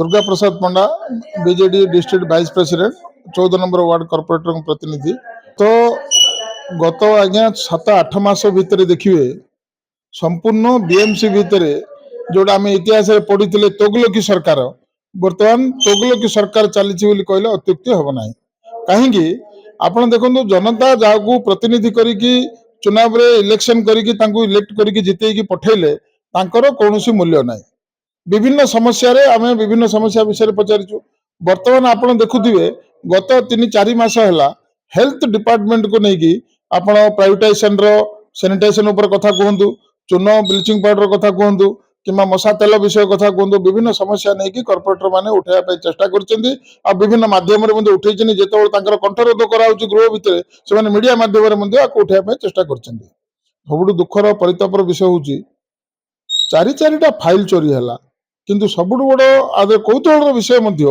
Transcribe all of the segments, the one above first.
Durga Prasad Panda BJD district vice president 14 number ward corporator प्रतिनिधि। तो गत आज्ञा 7-8 मास भितर देखिए संपूर्ण बीएमसी भितर जोड़ा आम इतिहास पढ़ी तोगलकी सरकार बर्तमान तोगलकी सरकार चली कहले अत्युक्ति हम ना। कहीं आपण देखो जनता जहाँ प्रतिनिधि करिकी चुनाव रे इलेक्शन करिकी इलेक्ट करिकी जितेकी पठेले कौन मूल्य ना। विभिन्न समस्या रे आमे विभिन्न समस्या विषय पचारिचु। वर्तमान आपण देखुथिबे गत 3-4 मास हैला हेल्थ डिपार्टमेंट को नेकी आपण प्राइवेटाइजेशन रो सैनिटाइजेशन ऊपर कथा कहंतु, चून ब्लीचिंग पाउडर कथा कहंतु किमा मशा तेल विषय कथा कहंतु, विभिन्न समस्या नेकी कॉर्पोरेटर माने उठाया पे चेष्टा करचंदी आ विभिन्न माध्यम रे मध्ये उठैचनी। जेतेबेले तांकर कंठरोध कराउची गृह भितर से माने मीडिया माध्यम रे मध्ये आको उठाया पे चेष्टा करचंदी। सबुठु दुखर परितापर विषय होची 4-4टा फाइल चोरी हैला किंतु सबुठु बड़ आदे कौतूहल विषय मध्य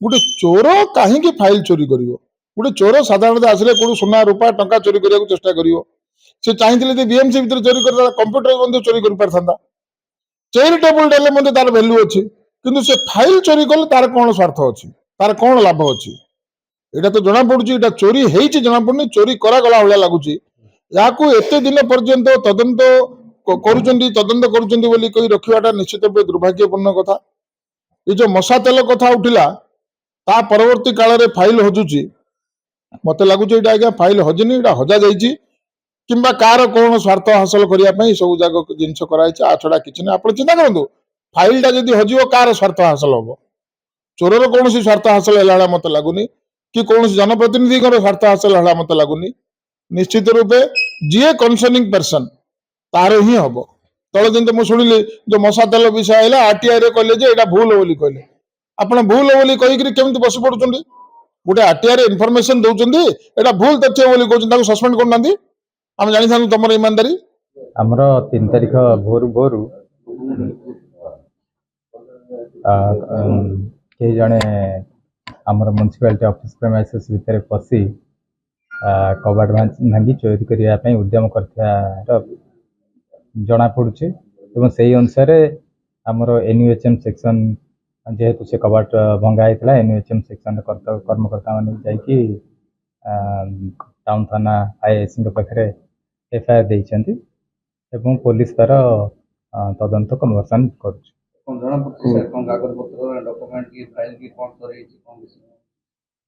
गोटे चोर कहीं फाइल चोरी करिवो। गोटे चोर साधारणतः आसले कोड सोना रूपा टंका चोरी करिया चेष्टा करिवो। से चाहिए बीएमसी भितर चोरी कर कंप्यूटर मध्ये चोरी कर पारथांता। चैरिटेबल डेले मध्ये तार वैल्यू अछि किंतु से फाइल चोरी कले तार कोन स्वार्थ अछि, तार कोन लाभ अछि एटा तो जना पडुची। एटा चोरी हेइची जना पडनी, चोरी करा गला होया लागुची। याकू एते दिन पर्यंत तदंत करुचंदी तदंत करुचंदी बोली कहि रखिवाटा निश्चित रूपे दुर्भाग्यपूर्ण कथा। ये जो मशा तेल कथा उठिला ता परवर्ती काल रे फाइल हजुची मते लागुची एटा आज्ञा फाइल हजिनी, एटा हजा जाईची किंबा कार कोन स्वार्थ हासिल करिया पई सब जाग जिंस कराइछ। आ छडा किछ नै। आपण चिंता करंतु फाइल टा जदी हजिवो कार स्वार्थ हासिल होबो। चोरर कोन स्वार्थ हासिल हैला मते लागुनी कि कोन जनप्रतिनिधि को स्वार्थ हासिल हैला मते लागुनी। निश्चित रूपे जीए कंसर्निंग पर्सन तार ही हम तले जमी मुझे शुणिली जो मशा तेल विषय है आरटीआई रे कहले जे एटा भूल बोली कहले। आपण भूल बोली कहीकि केमती बस पड़ुचंदी। गोटे आरटीआई रे इनफॉरमेशन दउचंदी एटा भूल तथ्य बोली कहउचंदी, ताको सस्पेंड करनांदी। हम जानि थानु तमर ईमानदारी। हमर 3 तारिख भोर भोर के जने हमर म्युनिसिपालिटी ऑफिस प्रेमाइसेस भितर पसी कबाट भांगी चोरी करिया पई उद्यम करथिया जना पड़ुचे। एवं से अनुसार आमर एनयूएचएम सेक्शन जेहेतु से कबाट भंगा होता एनयूएचएम सेक्शन कर्मकर्ता मैंने जाकि टाउन थाना आईआईसी पाखे एफआईआर देइछंती एवं पुलिस तार तदंत कन्वर्सन कर।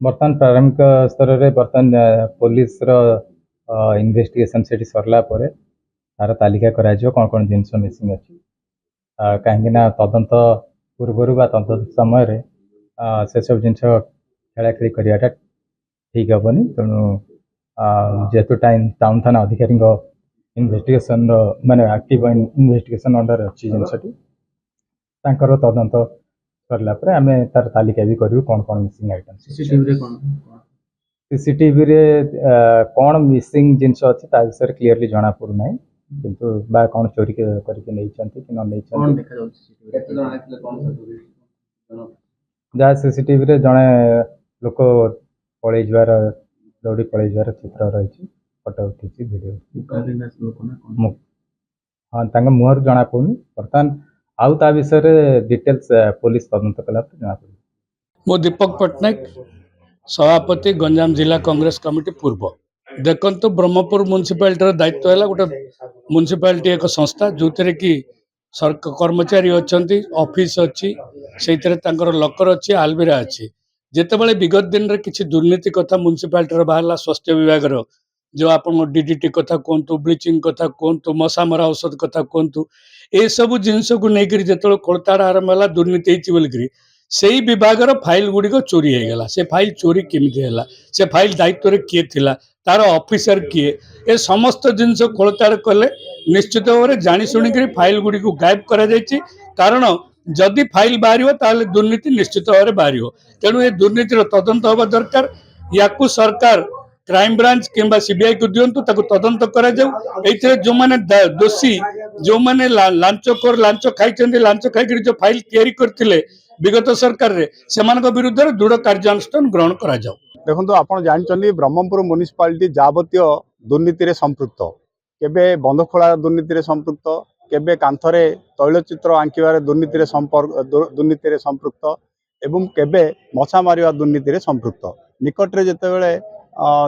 बर्तमान प्रारंभिक स्तर में बर्तमान पुलिस इन्वेस्टिगेशन से सरला तार तालिका करा कौन कौन जिनस मिसिंग अच्छी कहीं तदंत पूर्वर बा तदंत समय से सब जिन खेलाखेली कराटा ठीक हेनी। तेणु जेहेतु टाउन थाना अधिकारी इन्वेस्टिगेशन माने एक्टिव इन्वेस्टिगेशन अंडर अच्छी जिनसटी तांकर तदंत सरला आम तार तालिका भी करूँ कौन कौन मिसिंग आइटम सीसीटीवी रे कौन मिसिंग जिनस अच्छी ता विषय क्लीयरली जना पड़ूना किंतु बा कौन चोरी करके नहीं कि न जहाँ सीसीटीवी रे जड़े लोक पलि जावार दौड़ी पलि जावार चित्र रही फोटो उठी वीडियो हाँ मुहर जना पड़ुनी। बर्तमान आउ ता विषय डिटेल्स पुलिस तदंत कला जना पड़। मो दीपक पट्टनायक सभापति गंजाम जिला कांग्रेस कमिटी पूर्व। देखो ब्रह्मपुर म्युनिसिपालिटी दायित्व है गोटे म्युनिसिपालिटी एक संस्था जो थे कि कर्मचारी अच्छा ऑफिस अच्छी से लकर अच्छी आलमिरा अच्छी। जितेबाला विगत दिन में किसी दुर्नीति कथा म्युनिसिपालिटी बाहर स्वास्थ्य विभाग जो आप डीडीटी कथा कहतु, ब्लीचिंग कथा कहतु, मशा मरा औषध कथा कहतु, ये सब जिनस को लेकर जो खोलताड़ आरंभ है दुर्नीति बोलिकी से ही विभाग फाइल गुड़िक चोरी हो गला। से फाइल चोरी केमिति है, से फाइल दायित्व किए थिला, तार ऑफिसर किए, ए समस्त जिनस खोलताड़ कले निश्चित भाव में जाशुणिक फाइल गुड़ी को गायब करा जायछि। कारण जदि फाइल बाहर ताले दुर्नीति निश्चित भाव में बाहर। तेणु ये दुर्नीतिर तदंत होगा दरकार। या सरकार क्राइम ब्रांच किंबा सीबीआई को दिंतु तदंत करा जो मैंने दोषी जो मैंने लांचखोर लांच खाई लांच खाई जो फाइल तैयारी करते विगत सरकार रे सेमान विरुद्ध दृढ़ कार्यानुष्ठान ग्रहण करा जाऊ। देखो आप जानते ब्रह्मपुर म्युनिसिपालिटी जावतीय दुर्नीति संपृक्त, केबे बंध खोला दुर्नीति संपृक्त, केबे कांथरे तैलचित्र आंकिबार दुर्नीति संपृक्त, एवं केबे मछा मारिवा दुर्नीति रे संपृक्त निकटरे जेतेबेले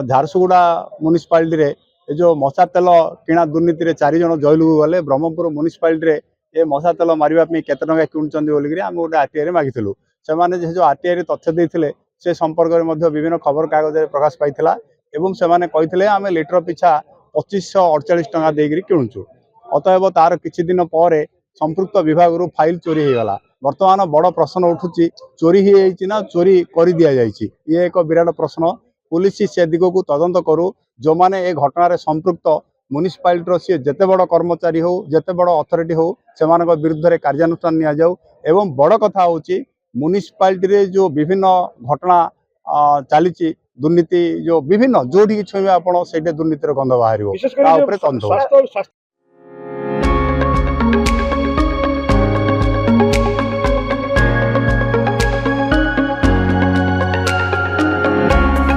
झारसुगुड़ा म्युनिसिपालिटी रे ए जो मशा तेल किणा दुर्नीति रे 4 जण जैल को गले ब्रह्मपुर म्युनिसिपालिटी रे ए मशा तेल मारिबा पे केते टंका किणुचंदी बोली आम गोटे आरटीआई रे मागिथिलु सेमाने जो आरटीआई रे तथ्य देथिले से संपर्क में मध्य विभिन्न खबर कागज रे प्रकाश पाइथिला एवं सेमाने कहिथिले आमे लिटर पिछा 2548 टंका देगिरी किणुचु अतएव तार किछि दिन पर संपृक्त विभाग रु फाइल चोरी हो गला वर्तमान बड़ प्रश्न उठुची चोरी हो जाइछि ना चोरी कर दिया जाइछि ये एक विराट प्रश्न पुलिस से दिग को तदंत करू जो माने ए घटना संपृक्त म्युनिसिपालिटी सी जेते बड़ कर्मचारी हो जेते बड़ अथॉरिटी हो से विरुद्ध रे कार्यानुष्ठान निया जाऊ एवं बड़ कथा होची म्युनिसिपालिटी रे जो विभिन्न घटना चली दुर्नीति जो विभिन्न जोड़ी छुईबे आपण सेटे दुर्नीतिर गंध बाहर विशेष कर तंत्र